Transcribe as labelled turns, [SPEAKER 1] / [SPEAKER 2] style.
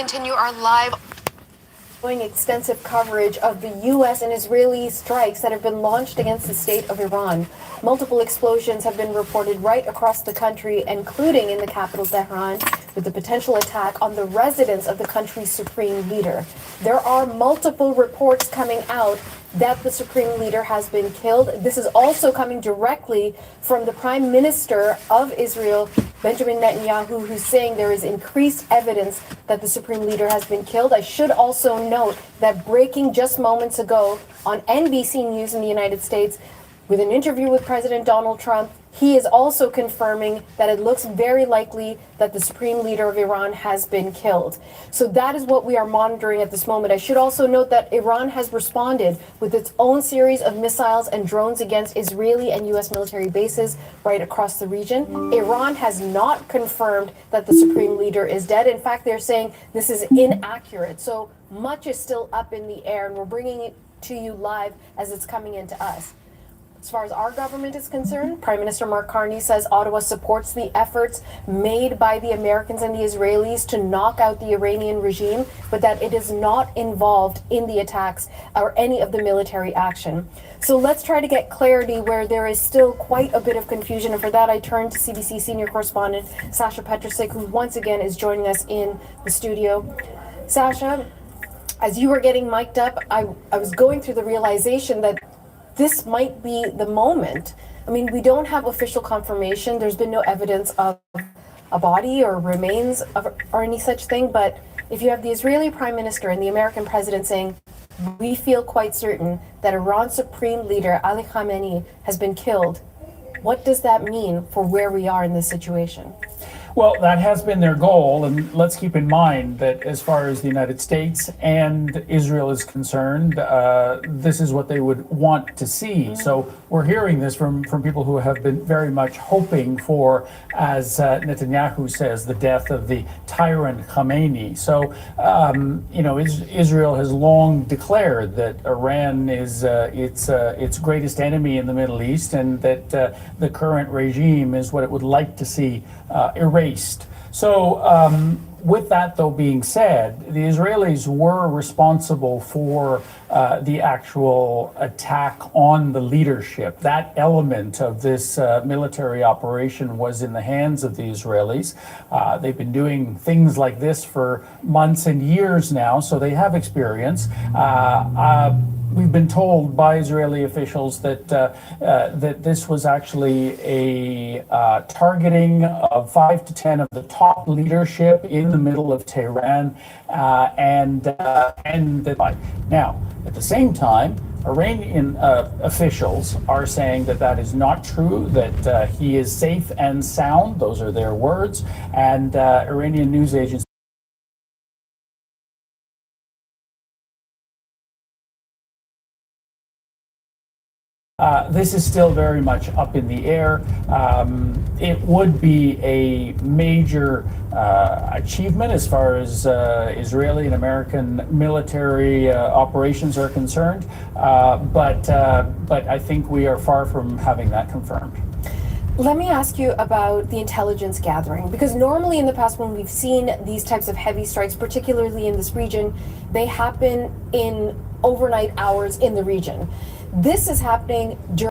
[SPEAKER 1] continue our live
[SPEAKER 2] extensive coverage of the U.S. and Israeli strikes that have been launched against the state of Iran. Multiple explosions have been reported right across the country, including in the capital, Tehran, with the potential attack on the residence of the country's supreme leader. There are multiple reports coming out that the supreme leader has been killed. This is also coming directly from the Prime Minister of Israel, Benjamin Netanyahu, who's saying there is increased evidence that the supreme leader has been killed. I should also note that breaking just moments ago on NBC News in the United States, with an interview with President Donald Trump, he is also confirming that it looks very likely that the supreme leader of Iran has been killed. So that is what we are monitoring at this moment. I should also note that Iran has responded with its own series of missiles and drones against Israeli and U.S. military bases right across the region. Iran has not confirmed that the supreme leader is dead. In fact, they're saying this is inaccurate. So much is still up in the air, and we're bringing it to you live as it's coming into us. As far as our government is concerned, Prime Minister Mark Carney says Ottawa supports the efforts made by the Americans and the Israelis to knock out the Iranian regime, but that it is not involved in the attacks or any of the military action. So let's try to get clarity where there is still quite a bit of confusion. And for that, I turn to CBC senior correspondent Sasha Petrusik, who once again is joining us in the studio. Sasha, as you were getting mic'd up, I was going through the realization that this might be the moment. I mean, we don't have official confirmation. There's been no evidence of a body or remains of, or any such thing. But if you have the Israeli Prime Minister and the American President saying, we feel quite certain that Iran's supreme leader, Ali Khamenei, has been killed, what does that mean for where we are in this situation?
[SPEAKER 3] Well, that has been their goal, and let's keep in mind that as far as the United States and Israel is concerned, this is what they would want to see. So we're hearing this from people who have been very much hoping for, as Netanyahu says, the death of the tyrant Khamenei. So, Israel has long declared that Iran is its greatest enemy in the Middle East, and that the current regime is what it would like to see erased. So with that, though, being said, the Israelis were responsible for the actual attack on the leadership. That element of this military operation was in the hands of the Israelis. They've been doing things like this for months and years now, so they have experience. We've been told by Israeli officials that that this was actually a targeting of 5 to 10 of the top leadership in the middle of Tehran, and now at the same time, Iranian officials are saying that that is not true, that he is safe and sound. Those are their words, and Iranian news agencies. This is still very much up in the air. It would be a major achievement as far as Israeli and American military operations are concerned, but I think we are far from having that confirmed.
[SPEAKER 2] Let me ask you about the intelligence gathering, because normally in the past when we've seen these types of heavy strikes, particularly in this region, they happen in overnight hours in the region. This is happening during